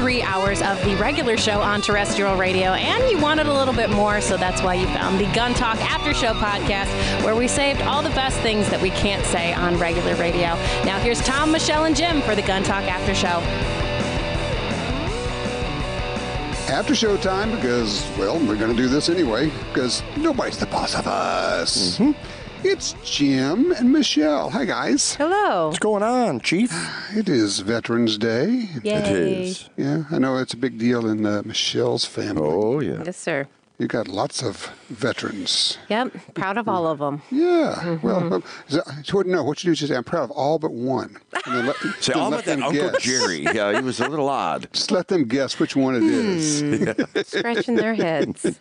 3 hours of the regular show on terrestrial radio, and you wanted a little bit more, so that's why you found the Gun Talk After Show podcast, where we saved all the best things that we can't say on regular radio. Now here's Tom, Michelle, and Jim for the Gun Talk After Show. After show time, because, well, we're going to do this anyway, because nobody's the boss of us. Mm-hmm. It's Jim and Michelle. Hi, guys. Hello. What's going on, Chief? It is Veterans Day. Yay. It is. Yeah, I know it's a big deal in Michelle's family. Oh, yeah. Yes, sir. You got lots of veterans. Yep, proud of all of them. Yeah. Mm-hmm. Well, no, what you do is just say, I'm proud of all but one. And say, all but that Uncle Jerry. Yeah, he was a little odd. Just let them guess which one it is. Yeah. Scratching their heads.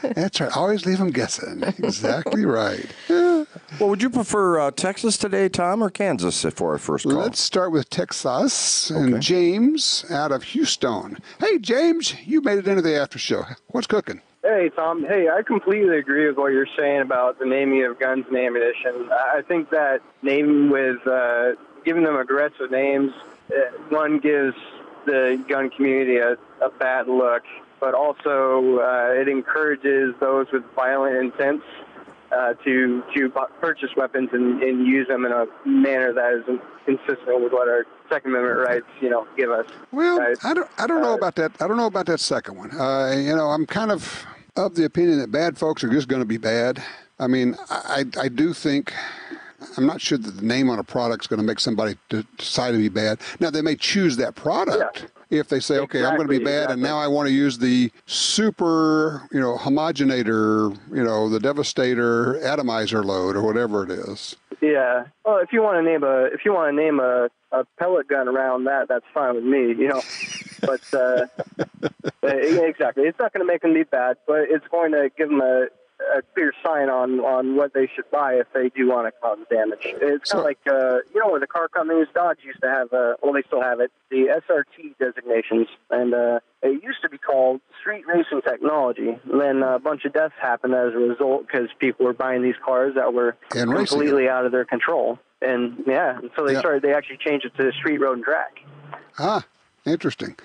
That's right. Always leave them guessing. Exactly right. Yeah. Well, would you prefer Texas today, Tom, or Kansas for our first call? Let's start with Texas and James out of Houston. Hey, James, you made it into the after show. What's cooking? Hey, Tom. Hey, I completely agree with what you're saying about the naming of guns and ammunition. I think that naming with giving them aggressive names, one gives the gun community a bad look, but also it encourages those with violent intents to purchase weapons and use them in a manner that is consistent with what our Second Amendment rights, give us. Well, I don't know about that. I don't know about that second one. I'm kind of the opinion that bad folks are just going to be bad. I mean, I do think, I'm not sure that the name on a product is going to make somebody decide to be bad. Now, they may choose that product. Yeah. If they say, okay, I'm going to be bad, and now I want to use the super, homogenator, the devastator atomizer load or whatever it is. Yeah. Well, if you want to name a pellet gun around that, that's fine with me, But exactly, it's not going to make them be bad, but it's going to give them a clear sign on what they should buy if they do want to cause damage. It's kind of like, where the car companies, Dodge used to have, they still have it, the SRT designations, and it used to be called street racing technology. And then a bunch of deaths happened as a result because people were buying these cars that were completely out of their control. And so they actually changed it to street, road, and track. Ah, interesting.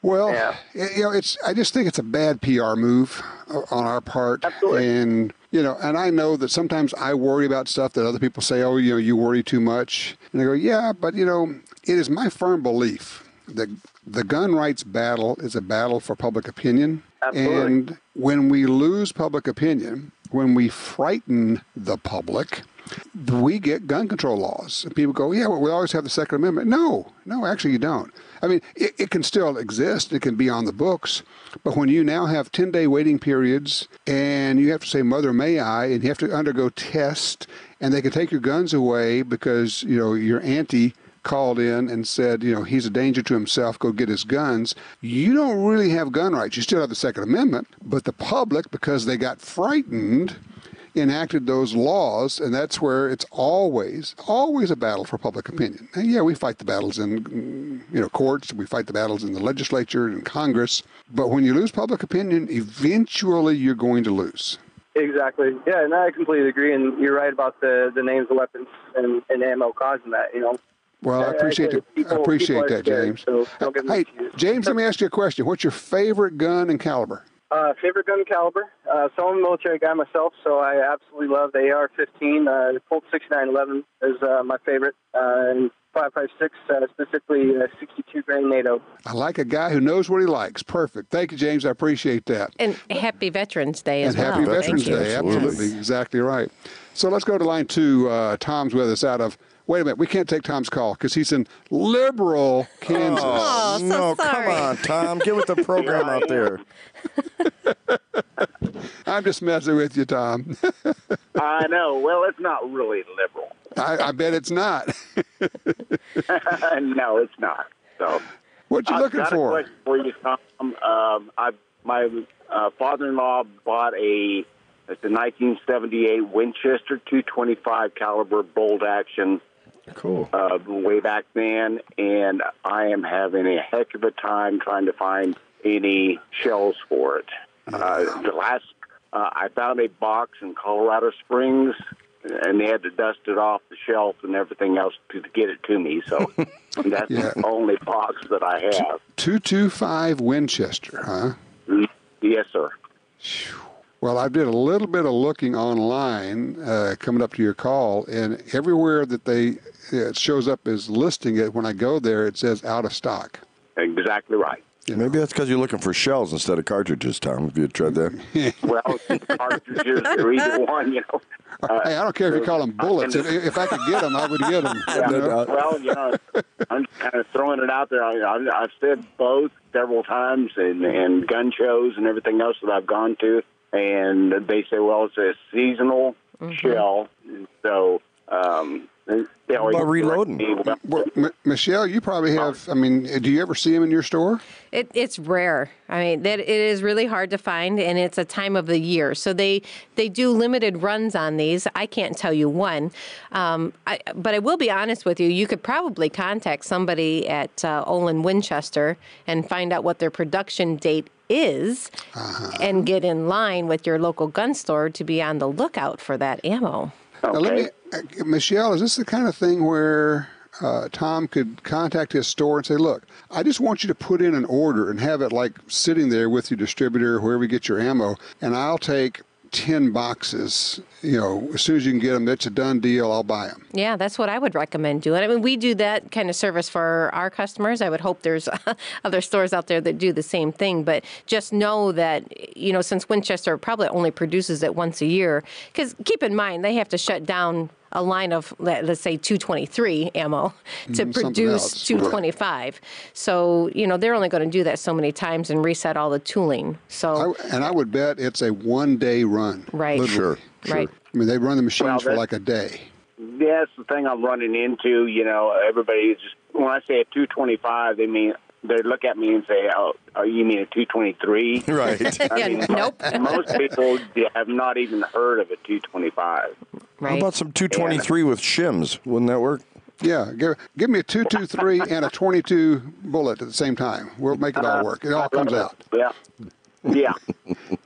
Well, I just think it's a bad PR move on our part. Absolutely. And, and I know that sometimes I worry about stuff that other people say, oh, you worry too much. And I go, yeah, but, it is my firm belief that the gun rights battle is a battle for public opinion. Absolutely. And when we lose public opinion, when we frighten the public, we get gun control laws. And people go, yeah, well, we always have the Second Amendment. No, actually you don't. I mean, it can still exist. It can be on the books. But when you now have 10-day waiting periods and you have to say, Mother, may I, and you have to undergo tests, and they can take your guns away because, your auntie called in and said, he's a danger to himself, go get his guns. You don't really have gun rights. You still have the Second Amendment, but the public, because they got frightened, enacted those laws, and that's where it's always a battle for public opinion. And yeah, we fight the battles in courts, we fight the battles in the legislature and Congress, but when you lose public opinion, eventually you're going to lose. Exactly. Yeah, and I completely agree, and you're right about the names of weapons and ammo causing that, Well, I appreciate it. I appreciate that, James. So hey, James, let me ask you a question. What's your favorite gun and caliber? Favorite gun caliber? So I'm a military guy myself, so I absolutely love the AR-15. Colt 6911 is my favorite, and 5.56, specifically 62 grain NATO. I like a guy who knows what he likes. Perfect. Thank you, James. I appreciate that. And happy Veterans Day as well. And happy Veterans Day. Absolutely. Yes. Exactly right. So let's go to line 2. Tom's with us out of... Wait a minute, we can't take Tom's call because he's in Liberal, Kansas. Oh, so no, sorry. Come on, Tom. Get with the program out there. I'm just messing with you, Tom. I know. Well, it's not really liberal. I bet it's not. No, it's not. So, what you looking for? I've got a question for you, Tom. My father-in-law bought it's a 1978 Winchester .225 caliber bolt action. Cool. Way back then, and I am having a heck of a time trying to find any shells for it. I found a box in Colorado Springs, and they had to dust it off the shelf and everything else to get it to me. So that's the only box that I have. 225 Winchester, huh? Yes, sir. Well, I did a little bit of looking online coming up to your call, and everywhere that it shows up as listing it, when I go there, it says out of stock. Exactly right. Maybe that's because you're looking for shells instead of cartridges, Tom. Have you tried that? Well, cartridges or either one, hey, I don't care if you call them bullets. If I could get them, I would get them. Yeah, well, I'm kind of throwing it out there. I've said both several times and gun shows and everything else that I've gone to, and they say, well, it's a seasonal shell, so they always about reloading? Well, Michelle, you probably have. I mean, do you ever see them in your store? It's rare. I mean, it is really hard to find, and it's a time of the year. So they do limited runs on these. I can't tell you when, but I will be honest with you. You could probably contact somebody at Olin Winchester and find out what their production date is, and get in line with your local gun store to be on the lookout for that ammo. Now, Michelle, is this the kind of thing where Tom could contact his store and say, look, I just want you to put in an order and have it like sitting there with your distributor, wherever you get your ammo, and I'll take 10 boxes, as soon as you can get them, that's a done deal, I'll buy them. Yeah, that's what I would recommend doing. I mean, we do that kind of service for our customers. I would hope there's other stores out there that do the same thing, but just know that, since Winchester probably only produces it once a year, because keep in mind, they have to shut down a line of, let's say, 223 ammo to produce 225. Right. So, they're only going to do that so many times and reset all the tooling. So, I would bet it's a one-day run. Right. Literally. Sure. Right. I mean, they run the machines for like a day. That's the thing I'm running into. Everybody just, when I say a 225, they look at me and say, "Oh, you mean a 223?" Right. I mean, nope. Most people have not even heard of a 225. Right. How about some 223 with shims? Wouldn't that work? Yeah, give me a 223 and a 22 bullet at the same time. We'll make it all work. It all comes out. Yeah.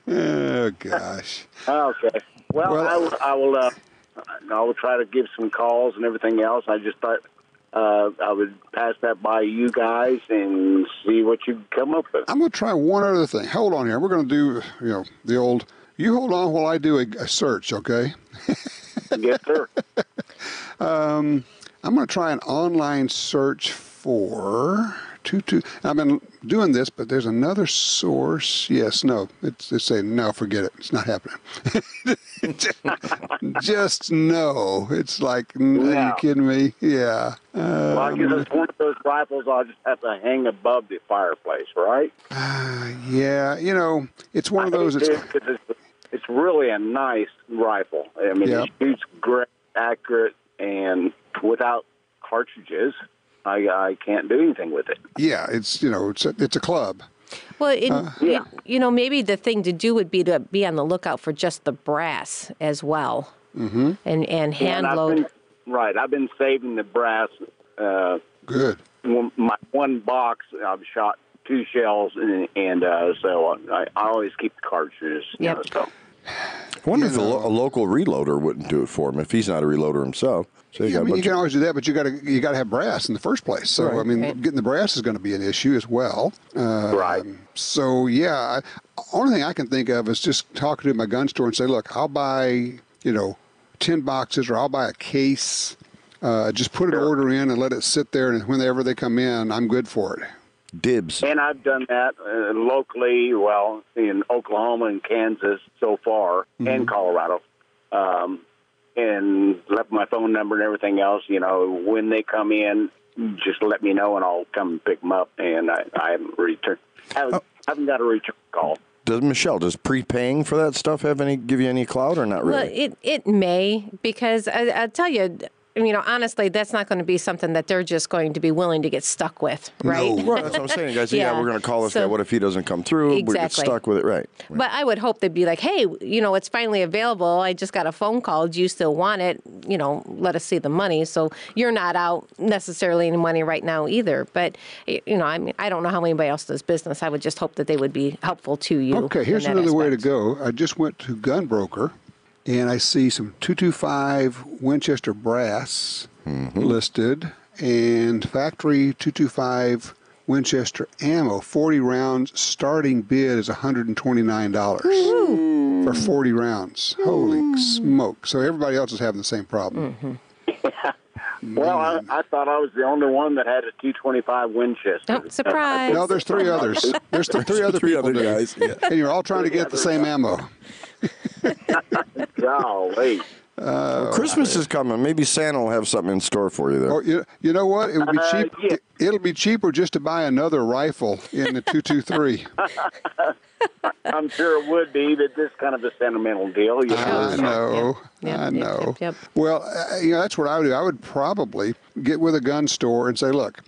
Oh gosh. Okay. Well, I will try to give some calls and everything else. I just thought I would pass that by you guys and see what you come up with. I'm going to try one other thing. Hold on here. We're going to do, the old, you hold on while I do a search, okay? Yes, sir. I'm going to try an online search for I've been doing this, but there's another source. Yes, no. It's saying, no, forget it. It's not happening. just no. It's like, no. Are you kidding me? Yeah. Well, I guess it's one of those rifles I'll just have to hang above the fireplace, right? Yeah. It's one of those. It's really a nice rifle. I mean, It shoots great, accurate, and without cartridges, I can't do anything with it. Yeah, it's a club. Well, maybe the thing to do would be to be on the lookout for just the brass as well, and hand load. I've been saving the brass. Good. My one box, I've shot 2 shells, and so I always keep the cartridges. Yep. I wonder if a local reloader wouldn't do it for him if he's not a reloader himself. So you can always do that, but you got to have brass in the first place. So getting the brass is going to be an issue as well. Right. So only thing I can think of is just talking to my gun store and say, look, I'll buy 10 boxes or I'll buy a case. Just put an order in and let it sit there, and whenever they come in, I'm good for it. Dibs. And I've done that locally, in Oklahoma and Kansas so far, and Colorado. And left my phone number and everything else. When they come in, just let me know and I'll come and pick them up. And I haven't got a return call. Does prepaying for that stuff give you any clout or not really? Well, it may, because I tell you, honestly, that's not going to be something that they're just going to be willing to get stuck with, right? No. Right, that's what I'm saying. Guys, we're going to call this guy. What if he doesn't come through? Exactly. We get stuck with it, right? But I would hope they'd be like, hey, it's finally available. I just got a phone call. Do you still want it? Let us see the money. So you're not out necessarily any money right now either. But, I don't know how anybody else does business. I would just hope that they would be helpful to you. Okay, here's another way to go. I just went to Gunbroker. and I see some .225 Winchester brass listed, and factory .225 Winchester ammo, 40 rounds. Starting bid is $129 for 40 rounds. Holy smoke! So everybody else is having the same problem. Well, I thought I was the only one that had a .225 Winchester. Oh, surprise! No, there's three others. There's three other people, guys. Yeah. and you're all trying to get the same ammo. Golly. Christmas is coming. Maybe Santa will have something in store for you there. Or you know what? It would be cheap. Yeah. It'll be cheaper just to buy another rifle in the .223. I'm sure it would be, but this kind of a sentimental deal. You know? I know. Yep, I yep, know. yep. Well, that's what I would do. I would probably get with a gun store and say, look,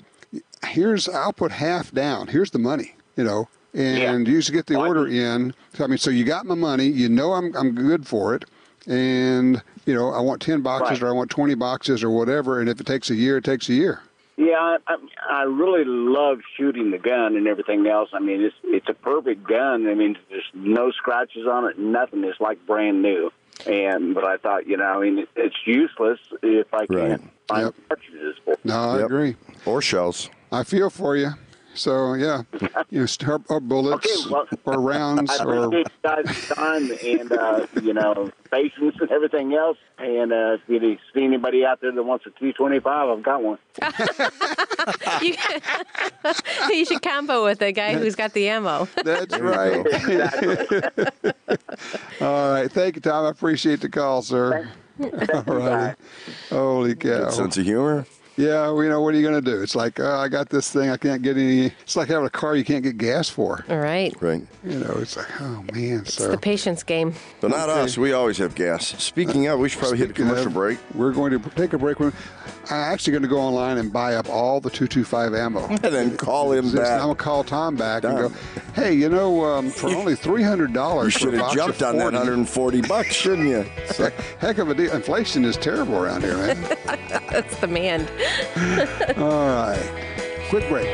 I'll put half down. Here's the money, and you just get the order in. So you got my money. You know I'm good for it. And, I want 10 boxes or I want 20 boxes or whatever. And if it takes a year, it takes a year. Yeah, I really love shooting the gun and everything else. I mean, it's a perfect gun. I mean, there's no scratches on it, nothing. It's like brand new. But I thought, it's useless if I can't find cartridges for it. No, I agree. Or shells. I feel for you. So, yeah, or bullets or rounds. I appreciate you guys' time and, patience and everything else. And if you see anybody out there that wants a .225, I've got one. You should combo with the guy who's got the ammo. That's right. Exactly. All right. Thank you, Tom. I appreciate the call, sir. All right. Holy cow. Good sense of humor. Yeah, what are you going to do? It's like, I got this thing, I can't get any. It's like having a car you can't get gas for. All right. Right. It's like, oh, man. It's the patience game. But not us. We always have gas. Speaking of, we should probably hit a commercial break. We're going to take a break. I'm actually going to go online and buy up all the .225 ammo. And then call him back. I'm going to call Tom back and go, hey, for only $300. You should have jumped on that $140, shouldn't you? So. Heck of a deal. Inflation is terrible around here, man. That's the demand. All right. Quick break.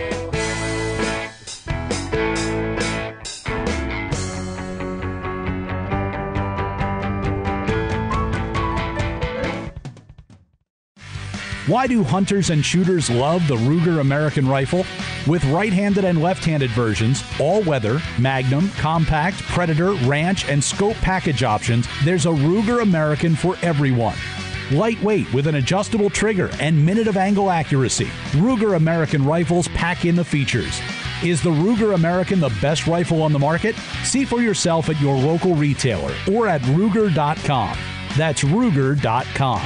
Why do hunters and shooters love the Ruger American Rifle? With right-handed and left-handed versions, all-weather, Magnum, Compact, Predator, Ranch, and Scope package options, there's a Ruger American for everyone. Lightweight with an adjustable trigger and minute of angle accuracy, Ruger American rifles pack in the features. Is the Ruger American the best rifle on the market? See for yourself at your local retailer or at Ruger.com. That's Ruger.com.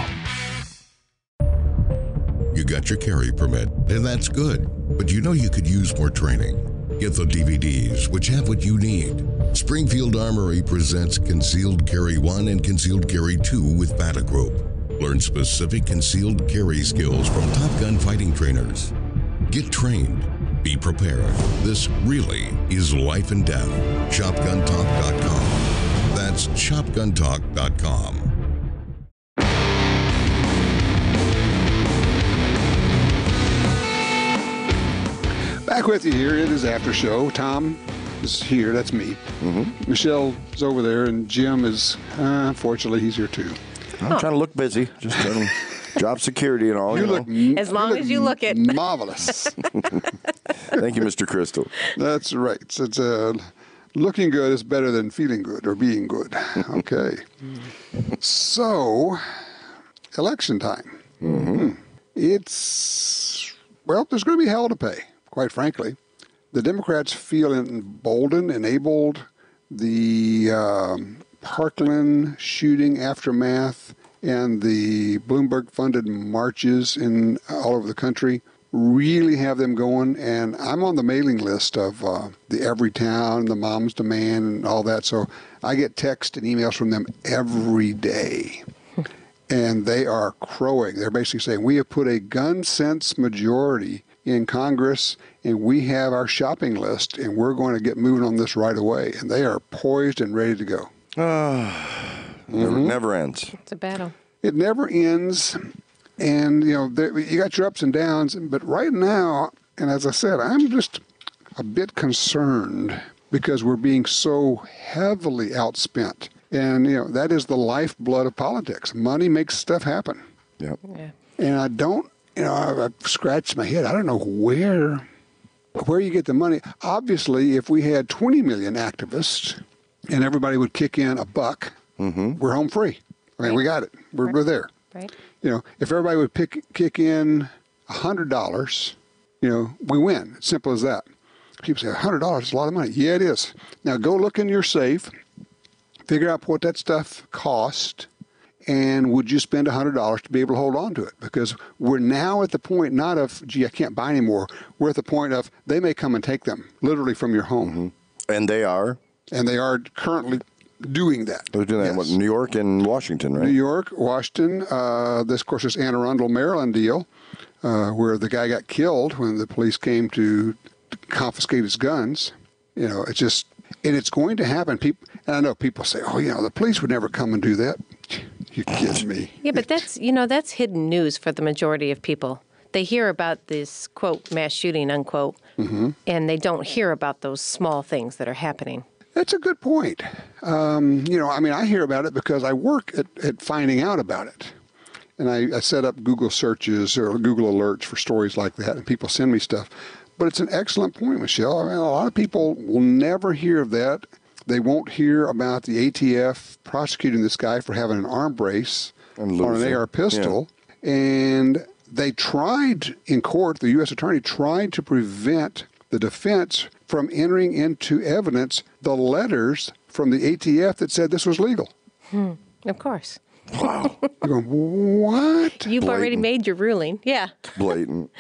You got your carry permit, and that's good. But you could use more training. Get the DVDs, which have what you need. Springfield Armory presents Concealed Carry 1 and Concealed Carry 2 with Bata Group. Learn specific concealed carry skills from Top Gun fighting trainers. Get trained. Be prepared. This really is life and death. ShopGunTalk.com. That's ShopGunTalk.com. Back with you here. It is After Show. Tom is here. That's me. Mm-hmm. Michelle is over there, and Jim is, unfortunately, he's here too. I'm trying to look busy. Just trying to job security and all. As long as you look it. Marvelous. Thank you, Mr. Crystal. That's right. It's looking good is better than feeling good or being good. Okay. So, election time. Mm-hmm. There's going to be hell to pay, quite frankly. The Democrats feel emboldened, enabled. The Parkland shooting aftermath and the Bloomberg-funded marches all over the country really have them going. And I'm on the mailing list of the Everytown, the Moms Demand, and all that. So I get texts and emails from them every day. And they are crowing. They're basically saying, we have put a gun sense majority in Congress, and we have our shopping list, and we're going to get moving on this right away. And they are poised and ready to go. Never ends. It's a battle. It never ends. And, you got your ups and downs. But right now, and as I said, I'm just a bit concerned because we're being so heavily outspent And, that is the lifeblood of politics. Money makes stuff happen. Yep. Yeah. And I don't, I've scratched my head. I don't know where you get the money. Obviously, if we had 20 million activists and everybody would kick in $1, we're home free. I mean, we got it. We're there. Right. If everybody would kick in $100, we win. It's simple as that. People say, $100 is a lot of money. Yeah, it is. Now, go look in your safe, figure out what that stuff cost, and would you spend $100 to be able to hold on to it? Because we're now at the point not of, gee, I can't buy anymore. We're at the point of they may come and take them literally from your home. And they are? And they are currently doing that. They're doing that in New York and Washington, right? New York, Washington. This, of course, is Anne Arundel, Maryland deal, where the guy got killed when the police came to confiscate his guns. It's just, and it's going to happen. People, and I know people say, oh, the police would never come and do that. You kidding me? Yeah, but that's hidden news for the majority of people. They hear about this, quote, mass shooting, unquote, and they don't hear about those small things that are happening. That's a good point. I hear about it because I work at finding out about it. And I set up Google searches or Google alerts for stories like that, and people send me stuff. But it's an excellent point, Michelle. A lot of people will never hear of that. They won't hear about the ATF prosecuting this guy for having an arm brace on an AR pistol. Yeah. And they tried in court, the U.S. attorney tried to prevent the defense from entering into evidence the letters from the ATF that said this was legal. Of course. Wow. You're going, what? You've already made your ruling. Yeah. Blatant.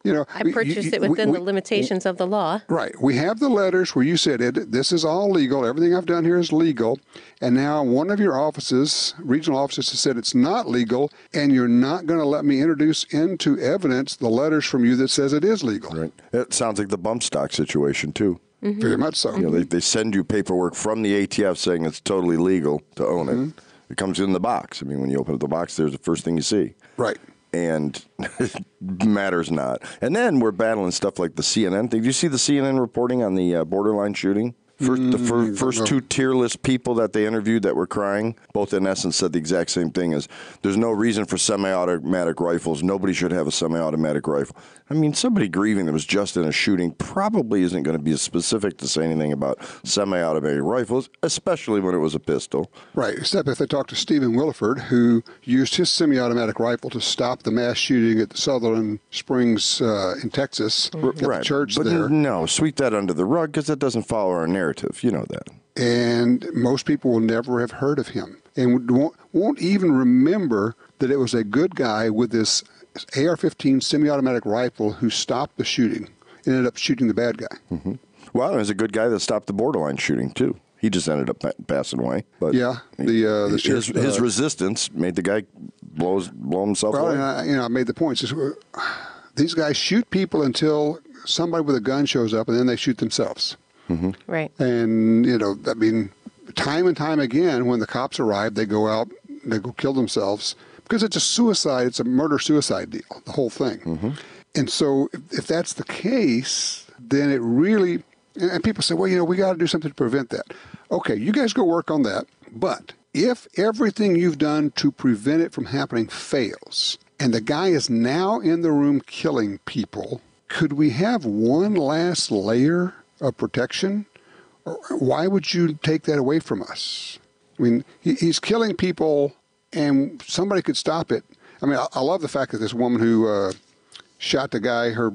I purchased it within the limitations of the law. Right. We have the letters where you said, this is all legal. Everything I've done here is legal. And now one of your offices, regional offices, has said it's not legal, and you're not going to let me introduce into evidence the letters from you that says it is legal. Right. It sounds like the bump stock situation, too. Very much so. They send you paperwork from the ATF saying it's totally legal to own it. It comes in the box. I mean, when you open up the box, there's the first thing you see. Right. And it matters not. And then we're battling stuff like the CNN thing. Did you see the CNN reporting on the borderline shooting? First two tier list people that they interviewed that were crying, both in essence said the exact same thing as there's no reason for semi-automatic rifles. Nobody should have a semi-automatic rifle. I mean, somebody grieving that was just in a shooting probably isn't going to be as specific to say anything about semi-automatic rifles, especially when it was a pistol. Right, except if they talk to Stephen Williford, who used his semi-automatic rifle to stop the mass shooting at the Sutherland Springs in Texas, at the church there. No, sweep that under the rug because that doesn't follow our narrative. You know that. And most people will never have heard of him and won't even remember that it was a good guy with this AR-15 semi-automatic rifle who stopped the shooting and ended up shooting the bad guy. Well, there's a good guy that stopped the borderline shooting, too. He just ended up passing away. But yeah, his resistance made the guy blow himself away. And I made the point. These guys shoot people until somebody with a gun shows up, and then they shoot themselves. Right. And, time and time again, when the cops arrive, they go out, they go kill themselves because it's a suicide, it's a murder-suicide deal, the whole thing. And so if that's the case, then it really, and people say, well, we got to do something to prevent that. Okay, you guys go work on that. But if everything you've done to prevent it from happening fails, and the guy is now in the room killing people, could we have one last layer of protection? Or why would you take that away from us? I mean, he's killing people, and somebody could stop it. I mean, I love the fact that this woman who shot the guy, her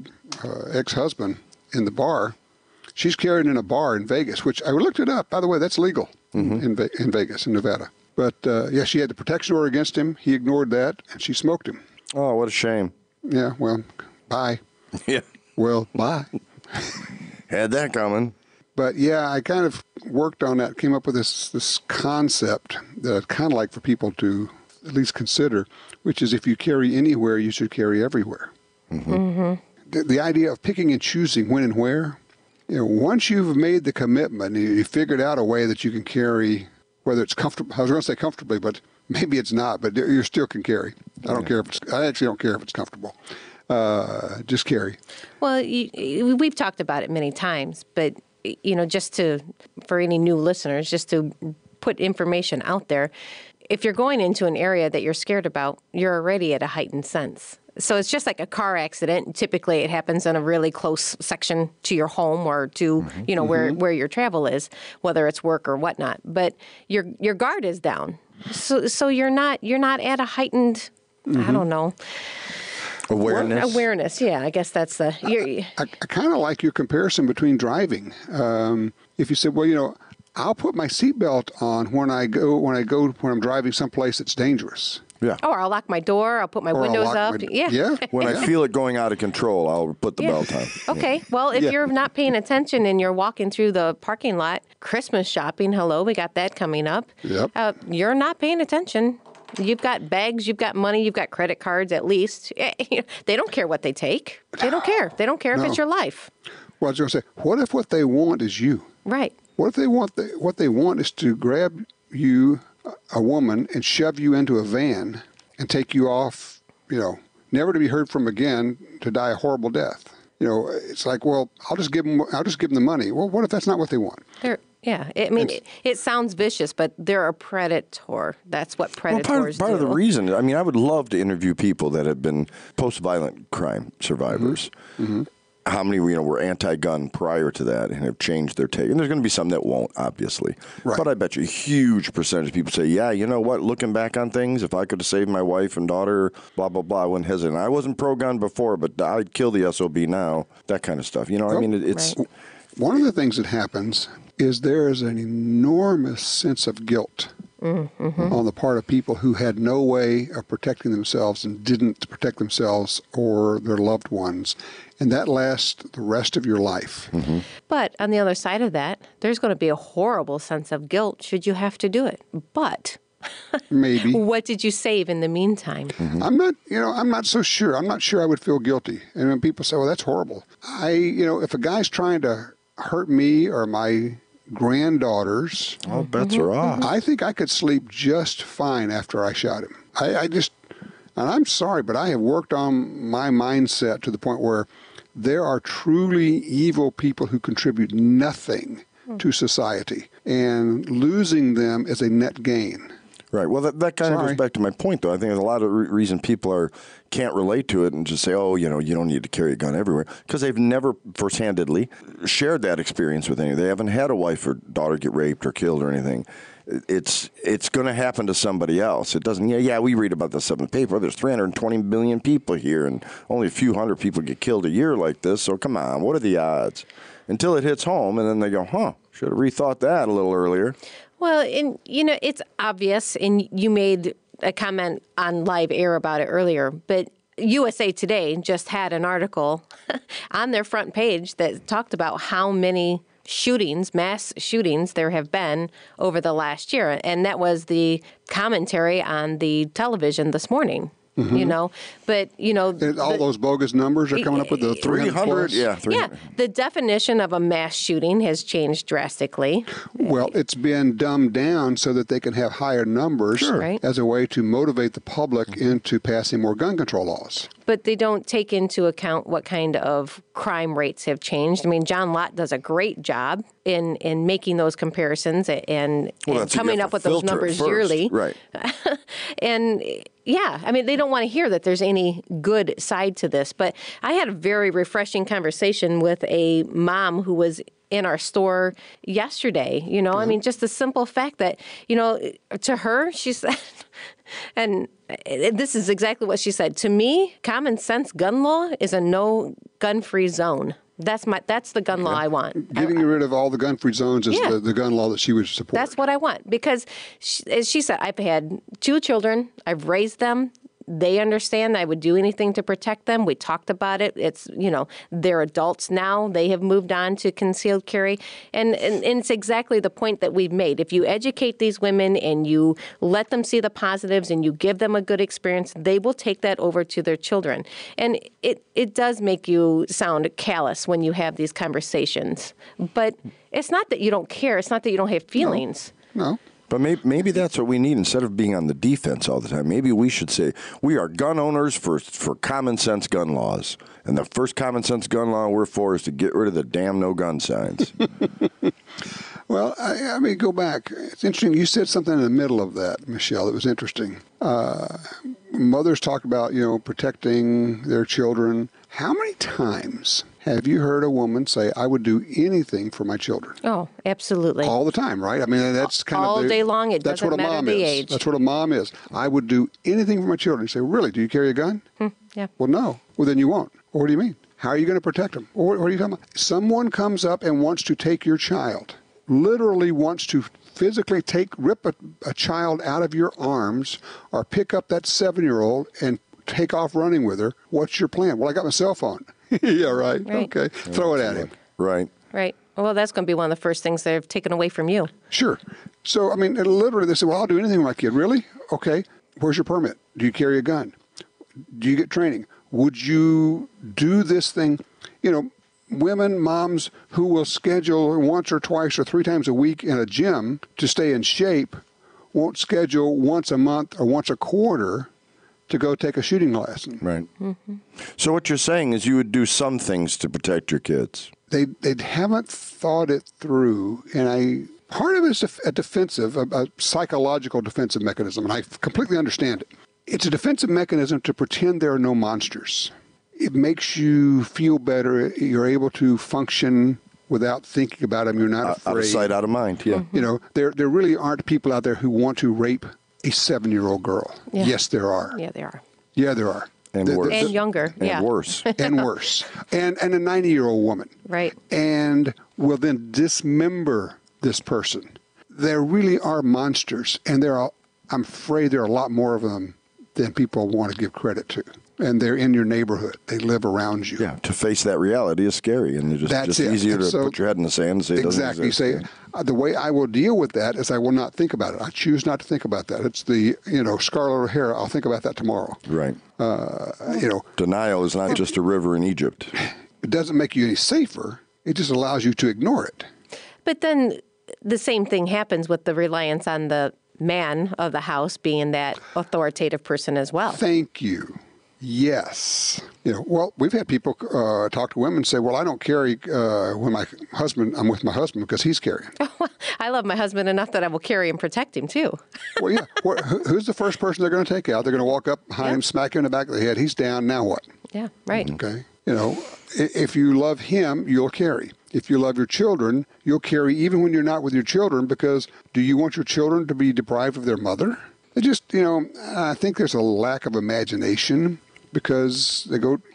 ex-husband, in the bar, she's carried in a bar in Vegas, which I looked it up. By the way, that's legal in Vegas, in Nevada. But, she had the protection order against him. He ignored that, and she smoked him. Oh, what a shame. Yeah, well, bye. Yeah. Well, bye. Had that coming. But yeah, I kind of worked on that, came up with this concept that I'd kind of like for people to at least consider, which is if you carry anywhere, you should carry everywhere. The idea of picking and choosing when and where, once you've made the commitment, you figured out a way that you can carry, whether it's comfortable, I was going to say comfortably, but maybe it's not, but you still can carry. I actually don't care if it's comfortable. Just carry. Well, we've talked about it many times, but, for any new listeners, just to put information out there. If you're going into an area that you're scared about, you're already at a heightened sense. So it's just like a car accident. Typically, it happens in a really close section to your home or to, where your travel is, whether it's work or whatnot. But your guard is down. So you're not at a heightened, I don't know. Awareness, yeah. I guess that's the... I kind of like your comparison between driving. If you said, well, I'll put my seatbelt on when I'm driving someplace that's dangerous. Yeah. Or I'll lock my door. I'll put my windows up. Yeah. When I feel it going out of control, I'll put the belt on. Okay. Well, if you're not paying attention and you're walking through the parking lot, Christmas shopping, hello, we got that coming up. Yep. You're not paying attention. You've got bags, you've got money, you've got credit cards at least. They don't care what they take. They don't care. They don't care if it's your life. Well, I was going to say, what if what they want is you? Right. What if what they want is to grab you, a woman, and shove you into a van and take you off, never to be heard from again, to die a horrible death? It's like, well, I'll just give them the money. Well, what if that's not what they want? It sounds vicious, but they're a predator. That's what predators do. Part of the reason, I would love to interview people that have been post-violent crime survivors. Mm-hmm. How many, were anti-gun prior to that and have changed their take? And there's going to be some that won't, obviously. Right. But I bet you a huge percentage of people say, yeah, you know what, looking back on things, if I could have saved my wife and daughter, blah, blah, blah, I wouldn't hesitate. I wasn't pro-gun before, but I'd kill the SOB now, that kind of stuff. It's... Right. One of the things that happens is there is an enormous sense of guilt on the part of people who had no way of protecting themselves and didn't protect themselves or their loved ones. And that lasts the rest of your life. Mm-hmm. But on the other side of that, there's going to be a horrible sense of guilt should you have to do it. But maybe. What did you save in the meantime? Mm-hmm. I'm not so sure. I'm not sure I would feel guilty. And when people say, well, that's horrible. If a guy's trying to hurt me or my granddaughters, all bets are off. I think I could sleep just fine after I shot him. And I'm sorry, but I have worked on my mindset to the point where there are truly evil people who contribute nothing to society, and losing them is a net gain. Right. Well, that kind of goes back to my point, though. I think there's a lot of reason people can't relate to it and just say, oh, you don't need to carry a gun everywhere, because they've never first-handedly shared that experience with anyone. They haven't had a wife or daughter get raped or killed or anything. It's going to happen to somebody else. It doesn't. Yeah, we read about this stuff in the paper. There's 320 million people here, and only a few hundred people get killed a year like this. So come on, what are the odds? Until it hits home, and then they go, should have rethought that a little earlier. Well, and, it's obvious, and you made a comment on live air about it earlier, but USA Today just had an article on their front page that talked about how many mass shootings there have been over the last year, and that was the commentary on the television this morning. Mm-hmm. But, and all those bogus numbers are coming up with the 300. Yeah, 300. Yeah, the definition of a mass shooting has changed drastically. Well, it's been dumbed down so that they can have higher numbers as a way to motivate the public into passing more gun control laws. But they don't take into account what kind of crime rates have changed. I mean, John Lott does a great job in making those comparisons and coming up with those numbers yearly. Right. And yeah, I mean, they don't want to hear that there's any good side to this. But I had a very refreshing conversation with a mom who was in our store yesterday. I mean, just the simple fact that, to her, she said, and this is exactly what she said. To me, common sense gun law is a no gun-free zone. That's the gun law I want. Getting rid of all the gun-free zones is the gun law that she would support. That's what I want because, as she said, I've had 2 children. I've raised them. They understand I would do anything to protect them. We talked about it. It's, they're adults now. They have moved on to concealed carry. And it's exactly the point that we've made. If you educate these women and you let them see the positives and you give them a good experience, they will take that over to their children. And it does make you sound callous when you have these conversations. But it's not that you don't care. It's not that you don't have feelings. No. But maybe that's what we need instead of being on the defense all the time. Maybe we should say we are gun owners for common sense gun laws. And the first common sense gun law we're for is to get rid of the damn no gun signs. Well, I mean, go back. It's interesting. You said something in the middle of that, Michelle, that was interesting. Mothers talk about, protecting their children. How many times have you heard a woman say, I would do anything for my children? Oh, absolutely. All the time, right? I mean, that's kind all of... day long. It that's doesn't what a matter mom the is. age. That's what a mom is. I would do anything for my children. You say, really? Do you carry a gun? Yeah. Well, no. Well, then you won't. Well, what do you mean? How are you going to protect them? What are you talking about? Someone comes up and wants to take your child, literally wants to physically rip a child out of your arms or pick up that 7-year-old and take off running with her. What's your plan? Well, I got my cell phone. Yeah, right. Okay. Throw it at him. Right. Right. Well, that's going to be one of the first things they've taken away from you. Sure. So, I mean, literally, they say, well, I'll do anything with my kid. Really? Okay. Where's your permit? Do you carry a gun? Do you get training? Would you do this thing? Women, moms who will schedule once or twice or 3 times a week in a gym to stay in shape won't schedule once a month or once a quarter to go take a shooting lesson. Right. Mm-hmm. So what you're saying is you would do some things to protect your kids. They haven't thought it through, and part of it is a psychological defensive mechanism, and I completely understand it. It's a defensive mechanism to pretend there are no monsters. It makes you feel better. You're able to function without thinking about them. You're not afraid. Out of sight, out of mind, yeah. There really aren't people out there who want to rape a 7-year-old girl. Yeah. Yes, there are. Yeah, there are. Yeah, there are. And worse. And younger. And worse. And worse. And a 90-year-old woman. Right. And will then dismember this person. There really are monsters, and I'm afraid there are a lot more of them than people want to give credit to. And they're in your neighborhood. They live around you. Yeah, to face that reality is scary, and it's just easier to put your head in the sand and say it doesn't exist. Exactly. You say, the way I will deal with that is I will not think about it. I choose not to think about that. It's the, Scarlet O'Hara, I'll think about that tomorrow. Right. Denial is not just a river in Egypt. It doesn't make you any safer. It just allows you to ignore it. But then the same thing happens with the reliance on the man of the house being that authoritative person as well. Thank you. Yes. We've had people talk to women and say, well, I don't carry when I'm with my husband because he's carrying. I love my husband enough that I will carry and protect him too. Well, yeah. Who's the first person they're going to take out? They're going to walk up behind him, smack him in the back of the head. He's down. Now what? Yeah, right. Okay. If you love him, you'll carry. If you love your children, you'll carry even when you're not with your children, because do you want your children to be deprived of their mother? It just, I think there's a lack of imagination. Because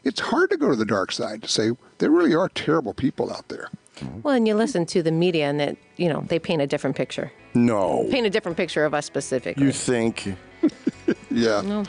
it's hard to go to the dark side to say there really are terrible people out there. Well, and you listen to the media and that, they paint a different picture. No. Paint a different picture of us specifically. You think? Yeah. No.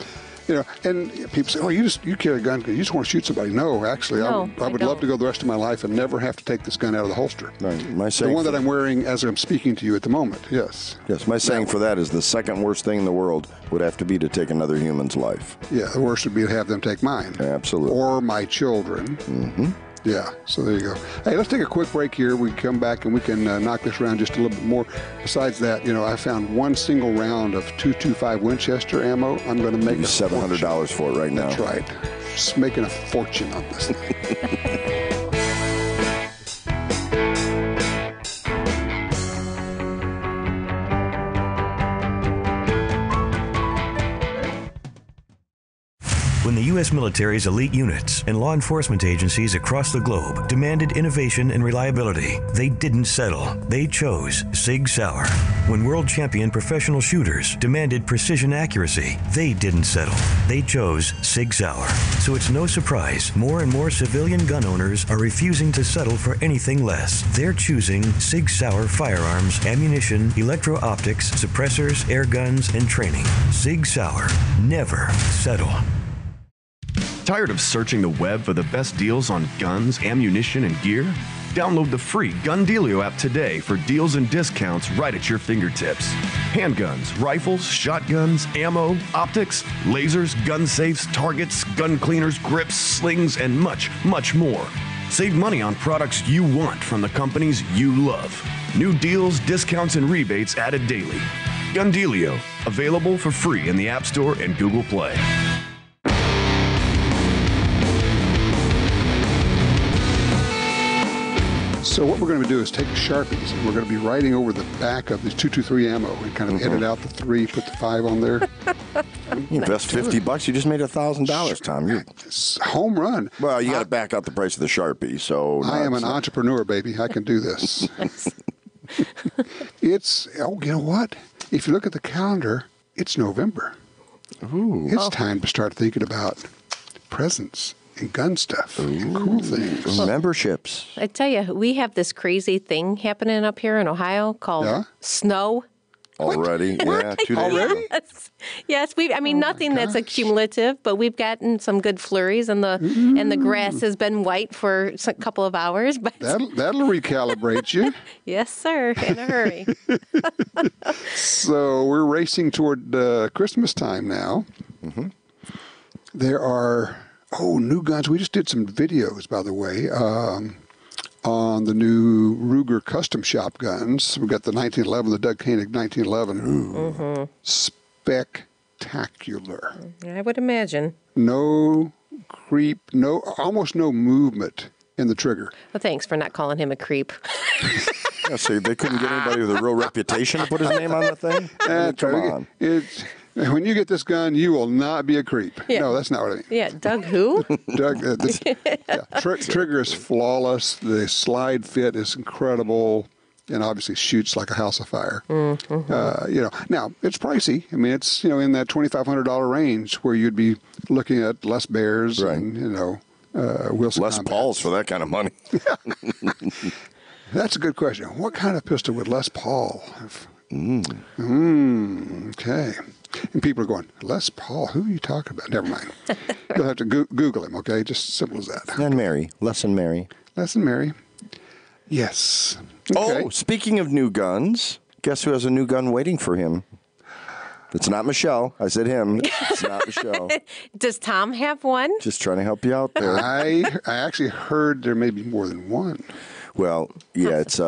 And people say, you carry a gun because you just want to shoot somebody. No, actually, I would love to go the rest of my life and never have to take this gun out of the holster. Right. The one that I'm wearing as I'm speaking to you at the moment, yes. Yes, my saying for that is the second worst thing in the world would have to be to take another human's life. Yeah, the worst would be to have them take mine. Absolutely. Or my children. Mm-hmm. Yeah, so there you go. Hey, let's take a quick break here. We can come back and we can knock this around just a little bit more. Besides that, I found one single round of .225 Winchester ammo. I'm going to make $700 for it right now. That's right. Just making a fortune on this thing. When the U.S. military's elite units and law enforcement agencies across the globe demanded innovation and reliability, they didn't settle. They chose Sig Sauer. When world champion professional shooters demanded precision accuracy, they didn't settle. They chose Sig Sauer. So it's no surprise more and more civilian gun owners are refusing to settle for anything less. They're choosing Sig Sauer firearms, ammunition, electro-optics, suppressors, air guns, and training. Sig Sauer. Never settle. Tired of searching the web for the best deals on guns, ammunition, and gear? Download the free Gun Dealio app today for deals and discounts right at your fingertips. Handguns, rifles, shotguns, ammo, optics, lasers, gun safes, targets, gun cleaners, grips, slings, and much, much more. Save money on products you want from the companies you love. New deals, discounts, and rebates added daily. Gun Dealio, available for free in the App Store and Google Play. So what we're going to do is take Sharpies and we're going to be writing over the back of this 223 ammo and kind of edit out the 3, put the 5 on there. You invest $50, you just made $1,000, Tom. You're home run. Well, you got to back out the price of the Sharpie. So I am an entrepreneur, baby. I can do this. You know what? If you look at the calendar, it's November. Ooh. It's time to start thinking about presents and gun stuff and cool things. Memberships. I tell you, we have this crazy thing happening up here in Ohio called snow. Already? Yeah, 2 days ago. Yes, nothing that's accumulative, but we've gotten some good flurries, and the grass has been white for a couple of hours. But That'll recalibrate you. Yes, sir, in a hurry. So we're racing toward Christmas time now. Mm-hmm. There are new guns. We just did some videos, by the way, on the new Ruger custom shop guns. We've got the 1911, the Doug Koenig 1911. Spectacular. I would imagine. No creep, almost no movement in the trigger. Well, thanks for not calling him a creep. Yeah, so they couldn't get anybody with a real reputation to put his name on the thing? Come on. When you get this gun, you will not be a creep. Yeah. No, that's not what I mean. Yeah, Doug who? Doug, trigger is flawless. The slide fit is incredible, and obviously shoots like a house of fire. Mm-hmm. Now it's pricey. I mean, it's in that $2,500 range where you'd be looking at Les Bears and Wilson. Les Pauls for that kind of money. That's a good question. What kind of pistol would Les Paul have? Okay. And people are going, Les Paul, who are you talking about? Never mind. You'll have to Google him, okay? Just simple as that. And Mary. Les and Mary. Les and Mary. Yes. Okay. Oh, speaking of new guns, guess who has a new gun waiting for him? It's not Michelle. I said him. It's not Michelle. Does Tom have one? Just trying to help you out there. I actually heard there may be more than one. Well, yeah, it's...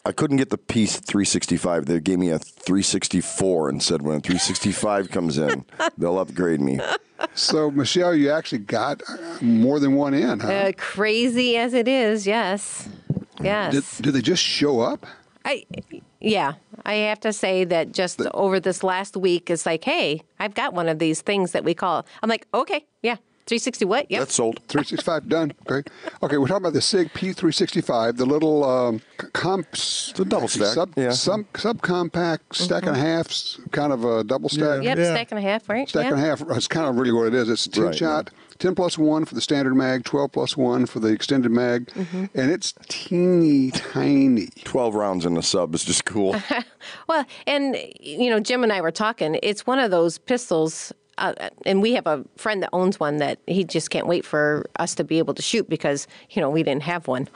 I couldn't get the piece 365. They gave me a 364 and said when a 365 comes in, they'll upgrade me. So, Michelle, you actually got more than one in, huh? Crazy as it is, yes. Yes. Did they just show up? I have to say that just over this last week, it's like, hey, I've got one of these things that we call. I'm like, okay, yeah. 360 what? Yep. That's sold. 365 done. Okay, we're talking about the SIG P365, the little it's a double stack. Subcompact stack and a half, kind of a double stack. Yep, stack and a half, right? Stack and a half. That's kind of really what it is. It's a 10-shot, 10 plus 1 for the standard mag, 12 plus 1 for the extended mag, and it's teeny tiny. 12 rounds in the sub is just cool. Well, and Jim and I were talking. It's one of those pistols. And we have a friend that owns one that he just can't wait for us to be able to shoot because, we didn't have one.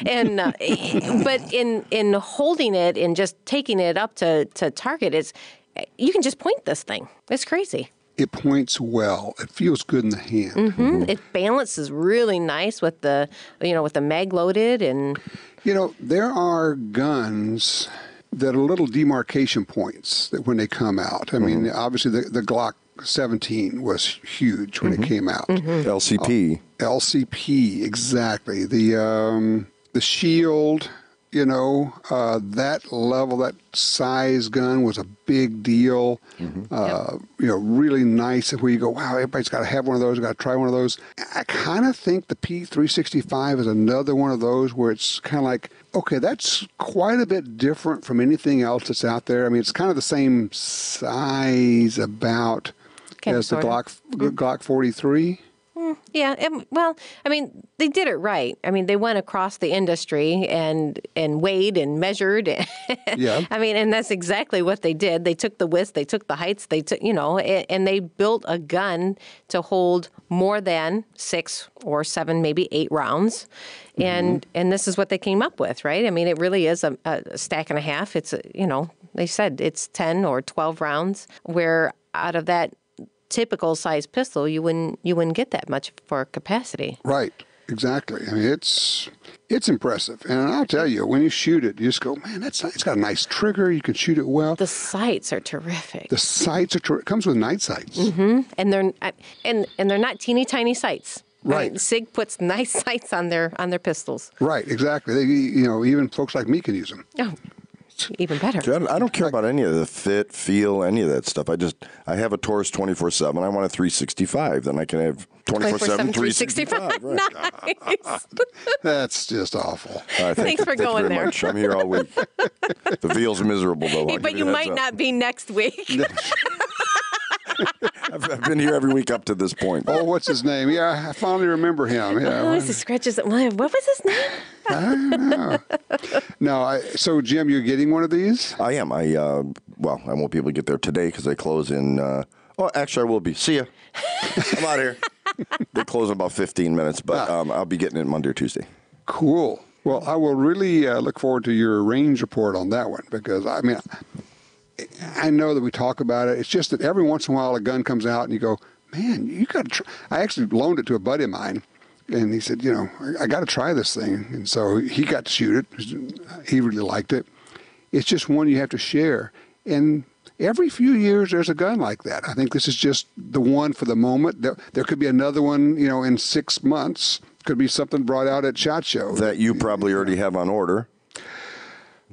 And but in holding it and just taking it up to target, you can just point this thing. It's crazy. It points well. It feels good in the hand. Mm-hmm. It balances really nice with the mag loaded and. There are guns that are little demarcation points that when they come out. I mean, obviously the Glock 17 was huge when it came out. LCP. LCP, exactly. The Shield, that level, that size gun was a big deal. Really nice where you go, wow, everybody's got to have one of those, got to try one of those. I kind of think the P365 is another one of those where it's kind of like, okay, that's quite a bit different from anything else that's out there. I mean, it's kind of the same size about as the Glock 43. Yeah, well, I mean, they did it right. I mean, they went across the industry and weighed and measured. Yeah. I mean, and that's exactly what they did. They took the widths, they took the heights, they took, and they built a gun to hold more than 6 or 7, maybe 8 rounds. And this is what they came up with, right? I mean, it really is a stack and a half. It's, they said it's 10 or 12 rounds, where out of that typical size pistol, you wouldn't get that much for capacity. Right, exactly. I mean, it's impressive, and I'll tell you, when you shoot it, you just go, man, it's got a nice trigger. You can shoot it well. The sights are terrific. The sights are terrific. It comes with night sights, and they're not teeny tiny sights. Right. I mean, SIG puts nice sights on their pistols. Right, exactly. They, even folks like me can use them. Oh, even better. See, I don't care about any of the fit, feel, any of that stuff. I have a Taurus 24/7. I want a 365. Then I can have 24/7 365. Right. Nice. That's just awful. All right, Thanks for going there. Much. I'm here all week. The veal's miserable, though. Hey, but you might not be next week. I've been here every week up to this point. Oh, what's his name? Yeah, I finally remember him. Yeah. Oh, it's the scratches. What was his name? I don't know. No, so Jim, you're getting one of these? I am. I won't be able to get there today because they close in. Actually, I will be. See ya. I'm out of here. They close in about 15 minutes, but I'll be getting it Monday or Tuesday. Cool. Well, I will really look forward to your range report on that one because, I know that we talk about it. It's just that every once in a while a gun comes out and you go, man, you got to try. I actually loaned it to a buddy of mine, and he said, I got to try this thing. And so he got to shoot it. He really liked it. It's just one you have to share. And every few years there's a gun like that. I think this is just the one for the moment. There could be another one, in 6 months. Could be something brought out at SHOT Show. That you probably already have on order.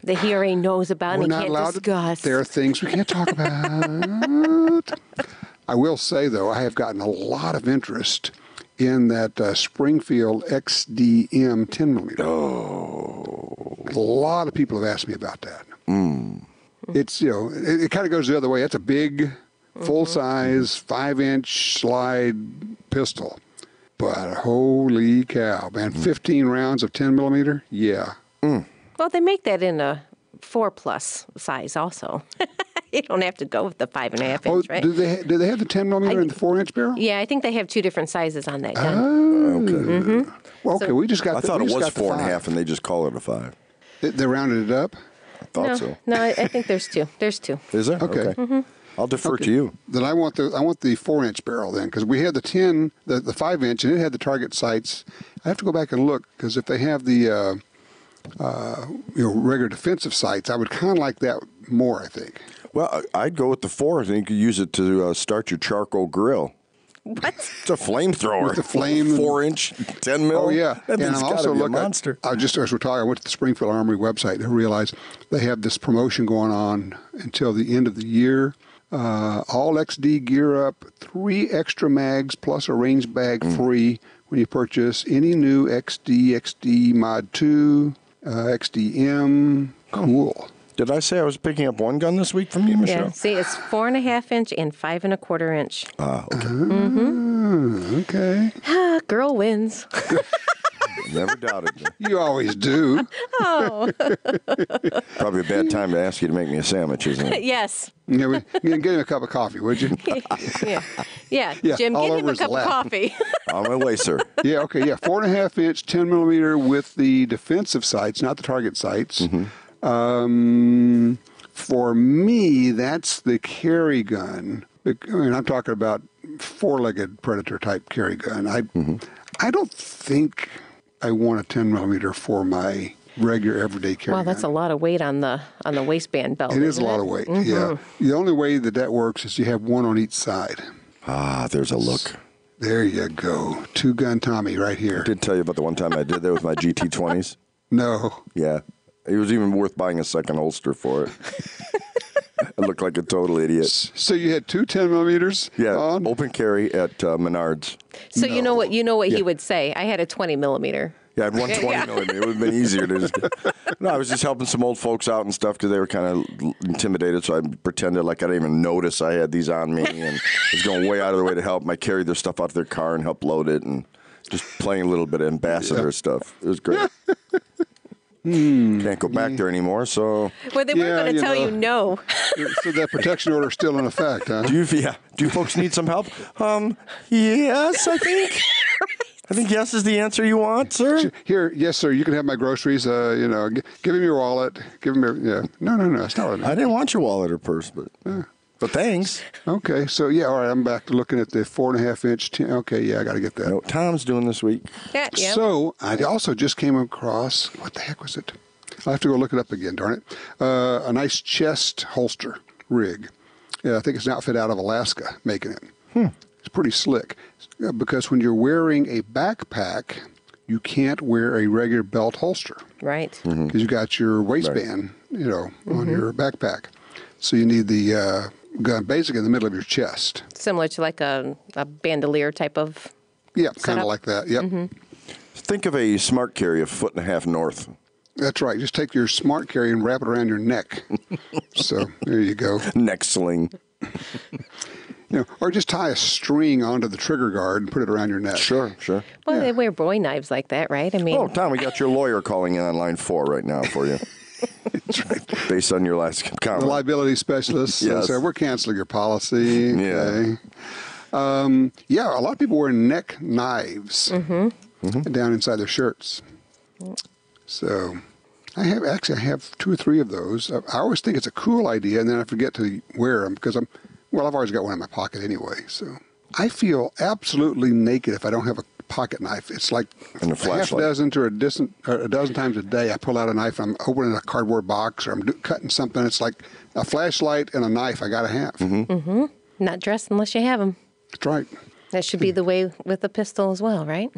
That he already knows about and he can't discuss. There are things we can't talk about. I will say, though, I have gotten a lot of interest in that Springfield XDM 10 millimeter. Oh. A lot of people have asked me about that. Mm. It's, it kind of goes the other way. It's a big, full-size, 5-inch slide pistol. But holy cow, man, 15 rounds of 10 millimeter? Yeah. Mm. Well, they make that in a 4+ size also. You don't have to go with the 5.5 inch, right? Do they have the 10 millimeter in the 4-inch barrel? Yeah, I think they have 2 different sizes on that gun. Oh, okay. Mm-hmm. Well, okay, we just got. I thought it was 4.5, and they just call it a 5. They rounded it up. I thought so. No, I think there's 2. There's 2. Is there? Okay. Mm-hmm. I'll defer to you. Then I want the 4-inch barrel then, because we had the 10, the 5-inch, and it had the target sights. I have to go back and look because if they have the regular defensive sights, I would kind of like that more. I think. Well, I'd go with the 4. I think you could use it to start your charcoal grill. What? It's a flamethrower. With the flame. 4-inch, 10 mil. Oh, yeah. That and thing's I'm got also to be a looking. monster. As we're talking, I went to the Springfield Armory website and I realized they have this promotion going on until the end of the year. All XD gear up, 3 extra mags plus a range bag free when you purchase any new XD Mod 2, XDM. Cool. Did I say I was picking up one gun this week from you, Michelle? Yeah, see, it's 4.5 inch and 5.25 inch. Okay. Okay. Girl wins. Never doubted you. You always do. Oh. Probably a bad time to ask you to make me a sandwich, isn't it? Yes. Yeah, get him a cup of coffee, would you? Yeah, Yeah, Jim, all get him over a his cup lap. of coffee. On my way, sir. Yeah, okay, yeah. 4.5 inch, 10 millimeter with the defensive sights, not the target sights. For me, that's the carry gun. I mean, I'm talking about 4-legged Predator type carry gun. I don't think I want a 10 millimeter for my regular everyday carry gun. Well, that's a lot of weight on the waistband belt. It is a lot of weight, yeah. The only way that works is you have one on each side. Ah, there's a look. There you go. 2-gun Tommy right here. I did tell you about the one time I did that with my GT20s. No. Yeah. It was even worth buying a second holster for it. I looked like a total idiot. So you had 2 10 millimeters on? Open carry at Menards. So you know what he would say. I had a 20 millimeter. Yeah, I had 120 millimeter. It would have been easier to just No, I was just helping some old folks out and stuff because they were kind of intimidated, so I pretended like I didn't even notice I had these on me and was going way out of their way to help them. I carried their stuff out to their car and helped load it and just playing a little bit of ambassador stuff. It was great. Can't go back there anymore, so... Well, they weren't going to tell you no. So that protection order is still in effect, huh? Do you folks need some help? Yes, I think. I think yes is the answer you want, sir. Here, yes, sir. You can have my groceries. Give him your wallet. Give him No. That's not what I meant. I didn't want your wallet or purse, but thanks. Okay, so all right. I'm back to looking at the 4.5 inch. Okay, yeah, I got to get that. You know what Tom's doing this week? Yeah. So I also just came across, what the heck was it? I'll have to go look it up again, darn it. A nice chest holster rig. Yeah, I think it's an outfit out of Alaska making it. It's pretty slick because when you're wearing a backpack, you can't wear a regular belt holster. Right. Because you got your waistband, on your backpack. So you need the gun basically in the middle of your chest. Similar to like a bandolier type of Yeah, kind setup? of like that. Yep. Think of a smart carry 1.5 feet north. That's right. Just take your smart carry and wrap it around your neck. So there you go. Neck sling. Or just tie a string onto the trigger guard and put it around your neck. Sure. Well, they wear bowie knives like that, right? I mean, Oh, Tom, we got your lawyer calling in on line 4 right now for you. That's right. Based on your last comment. The liability specialist Yes. said, we're canceling your policy. Yeah. Okay. A lot of people wear neck knives down inside their shirts. So I have 2 or 3 of those. I always think it's a cool idea, and then I forget to wear them because I've always got one in my pocket anyway. So I feel absolutely naked if I don't have a pocket knife. It's like And a half a flashlight. dozen to a dozen times a day I pull out a knife and I'm opening a cardboard box or I'm cutting something. It's like a flashlight and a knife I got to have. not dressed unless you have them. That's right. That should be the way with a pistol as well, right?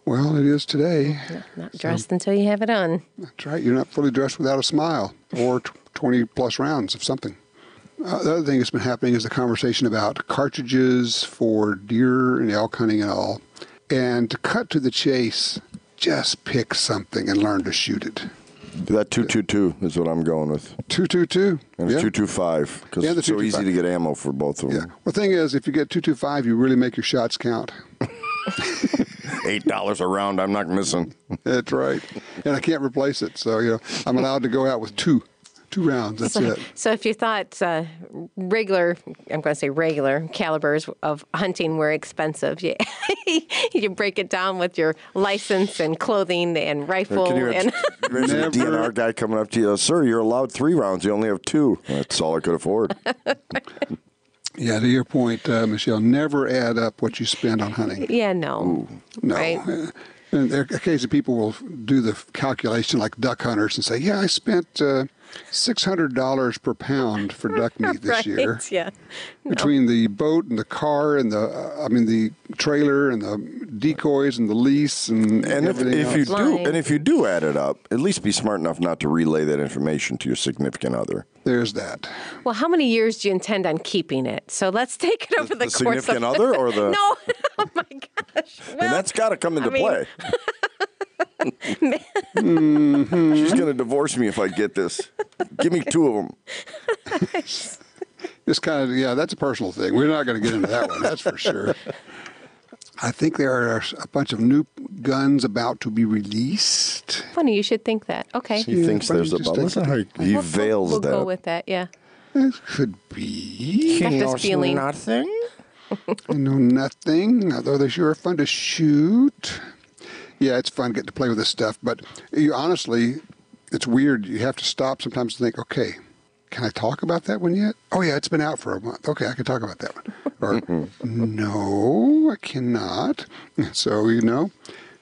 Well, it is today. Not dressed until you have it on. That's right. You're not fully dressed without a smile or 20 plus rounds of something. The other thing that's been happening is the conversation about cartridges for deer and elk hunting and all. And to cut to the chase, just pick something and learn to shoot it. That 222 is what I'm going with. 222. And it's 225 because it's so easy to get ammo for both of them. Yeah. Well, the thing is, if you get 225, you really make your shots count. $8 a round, I'm not missing. That's right. And I can't replace it. So, I'm allowed to go out with two rounds. That's it. So if you thought regular calibers of hunting were expensive, you break it down with your license and clothing and rifle. Can you imagine a DNR guy coming up to you, sir, you're allowed 3 rounds, you only have 2. That's all I could afford. Yeah, to your point, Michelle, never add up what you spend on hunting. Yeah, no. No. Right? And occasionally people will do the calculation like duck hunters and say, yeah, I spent $600 per pound for duck meat this Right, year. yeah. No. Between the boat and the car and the trailer and the decoys and the lease and everything else. If you do add it up, at least be smart enough not to relay that information to your significant other. There's that. Well, how many years do you intend on keeping it? So let's take it over the course of... The significant other or the... No. Oh, my gosh. Well, and that's got to come into play. Mm-hmm. She's going to divorce me if I get this. Give me 2 of them. This kind of, that's a personal thing. We're not going to get into that one, that's for sure. I think there are a bunch of new guns about to be released. Funny, you should think that. Okay. He thinks there's a bubble. Listen how he veils we'll that. We'll go with that, yeah. It could be. Got this feeling. Nothing? I know nothing, although they sure are fun to shoot. Yeah, it's fun getting to play with this stuff, but honestly, it's weird. You have to stop sometimes to think, okay, can I talk about that one yet? Oh, yeah, it's been out for a month. Okay, I can talk about that one. Or, no, I cannot. So,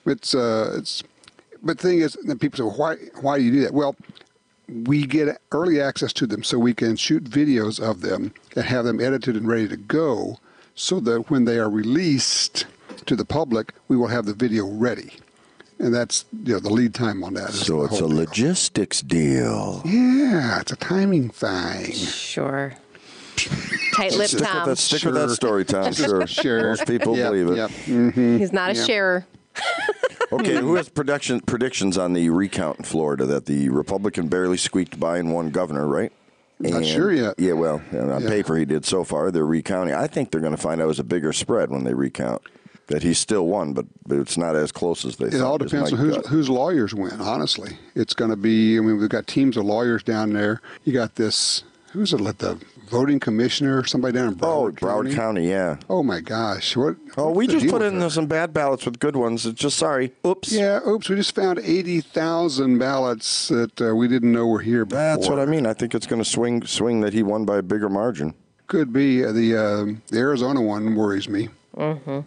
but the thing is, then people say, well, why do you do that? Well, we get early access to them so we can shoot videos of them and have them edited and ready to go so that when they are released to the public, we will have the video ready. And that's, the lead time on that. So it's a logistics deal. Yeah, it's a timing thing. Sure. Tight-lipped Tom. Stick with that story, Tom. Sure. Most people believe it. Yep. Mm-hmm. He's not a sharer. Okay, who has predictions on the recount in Florida that the Republican barely squeaked by and won governor, right? Not sure yet. Yeah, well, on paper he did so far. They're recounting. I think they're going to find out it was a bigger spread when they recount. That he still won, but it's not as close as they thought. It all depends on whose lawyers win, honestly. It's going to be, we've got teams of lawyers down there. You got this, who's it, the voting commissioner, somebody down in Broward County? Broward County, yeah. Oh, my gosh. We just put in some bad ballots with good ones. It's just, sorry, oops. Yeah, oops, we just found 80,000 ballots that we didn't know were here before. That's what I mean. I think it's going to swing that he won by a bigger margin. Could be. The Arizona one worries me. Mm-hmm.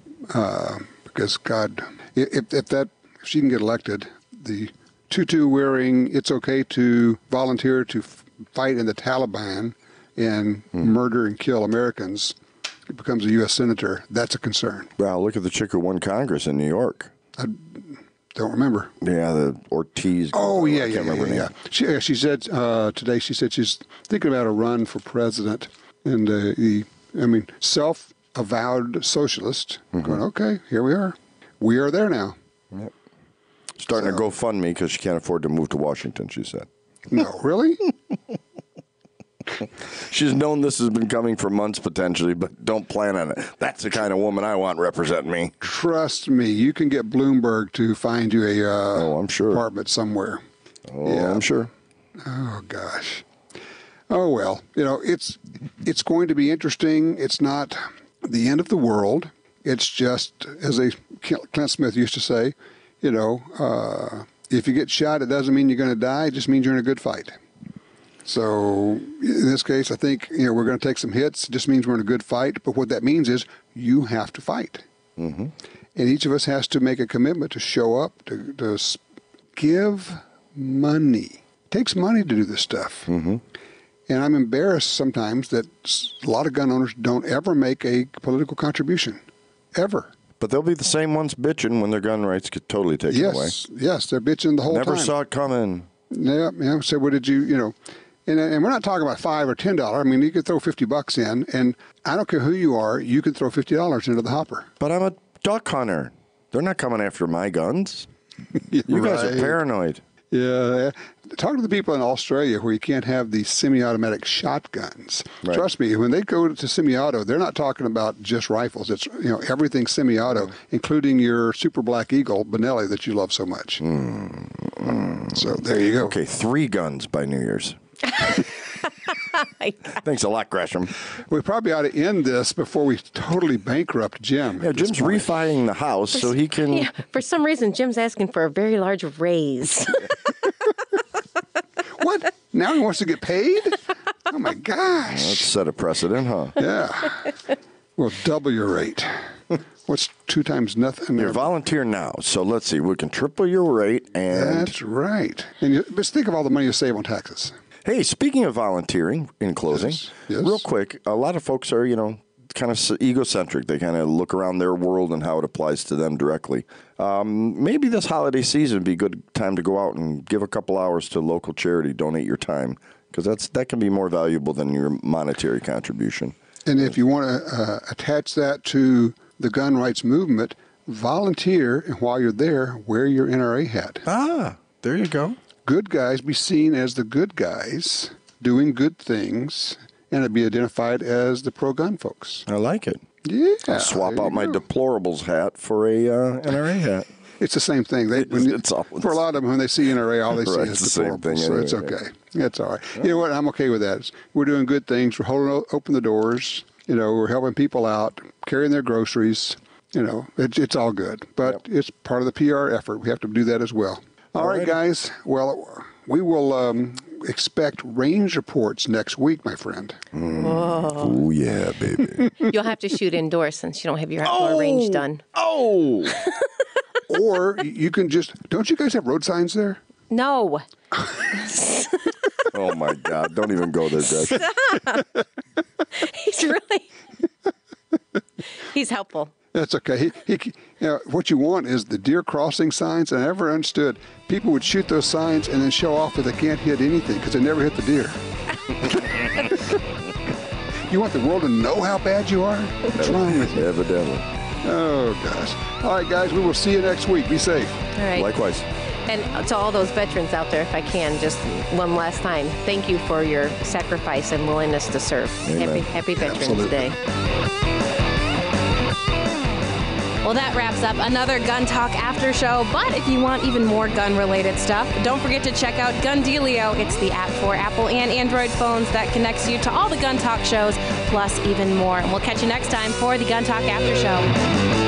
Because God, if she can get elected, the tutu wearing, it's okay to volunteer to fight in the Taliban and murder and kill Americans. becomes a U.S. senator, that's a concern. Well, look at the chick who won Congress in New York. I don't remember. Yeah, the Ortiz. Oh, yeah. She said today, she said she's thinking about a run for president. And self-avowed socialist. Going, okay, here we are. We are there now. Yep. Starting to GoFundMe because she can't afford to move to Washington, she said. No, really? She's known this has been coming for months potentially, but don't plan on it. That's the kind of woman I want representing me. Trust me, you can get Bloomberg to find you I'm sure. apartment somewhere. Oh, yeah. I'm sure. Oh, gosh. Oh, well, it's going to be interesting. It's not the end of the world. It's just, as Clint Smith used to say, if you get shot, it doesn't mean you're going to die. It just means you're in a good fight. So in this case, I think, we're going to take some hits. It just means we're in a good fight. But what that means is you have to fight. And each of us has to make a commitment to show up, to give money. It takes money to do this stuff. And I'm embarrassed sometimes that a lot of gun owners don't ever make a political contribution. Ever. But they'll be the same ones bitching when their gun rights get totally taken away. Yes, they're bitching the whole time. Never saw it coming. Yeah. So what did you, and we're not talking about $5 or $10. I mean, you could throw $50 in, and I don't care who you are, you could throw $50 into the hopper. But I'm a duck hunter. They're not coming after my guns. You guys are paranoid. Yeah. Talk to the people in Australia where you can't have these semi-automatic shotguns. Right. Trust me, when they go to semi-auto, they're not talking about just rifles. It's everything semi-auto, including your Super Black Eagle Benelli that you love so much. So there you go. Okay, 3 guns by New Year's. Thanks a lot, Gresham. We probably ought to end this before we totally bankrupt Jim. Yeah, Jim's refining the house so he can... Yeah, for some reason, Jim's asking for a very large raise. What? Now he wants to get paid? Oh, my gosh. Let's set a precedent, huh? Yeah. Well, double your rate. What's 2 times nothing? You're volunteer now, so let's see. We can triple your rate and... That's right. And just think of all the money you save on taxes. Hey, speaking of volunteering, in closing, real quick, a lot of folks are, kind of egocentric. They kind of look around their world and how it applies to them directly. Maybe this holiday season would be a good time to go out and give a couple hours to a local charity, donate your time, because that can be more valuable than your monetary contribution. And if you want to attach that to the gun rights movement, volunteer, and while you're there, wear your NRA hat. Ah, there you go. Good guys be seen as the good guys doing good things, and it'd be identified as the pro-gun folks. I like it. Yeah. I'll swap out my deplorables hat for a NRA hat. It's the same thing. For a lot of them, when they see NRA, all they see is the same thing. So it's okay. It's all right. You know what? I'm okay with that. We're doing good things. We're holding open the doors. We're helping people out, carrying their groceries. It's all good. But it's part of the PR effort. We have to do that as well. All right, guys. Well, we will expect range reports next week, my friend. Oh, yeah, baby. You'll have to shoot indoors since you don't have your outdoor range done. Oh! Or you can don't you guys have road signs there? No. Oh, my God. Don't even go there, Greg. He's helpful. That's okay. What you want is the deer crossing signs. And I never understood. People would shoot those signs and then show off that they can't hit anything because they never hit the deer. You want the world to know how bad you are? What's wrong with you? Evidently. Oh, gosh. All right, guys, we will see you next week. Be safe. All right. Likewise. And to all those veterans out there, if I can, just one last time, thank you for your sacrifice and willingness to serve. Happy Veterans Day. Well, that wraps up another Gun Talk After Show. But if you want even more gun-related stuff, don't forget to check out Gun Dealio. It's the app for Apple and Android phones that connects you to all the Gun Talk shows, plus even more. And we'll catch you next time for the Gun Talk After Show.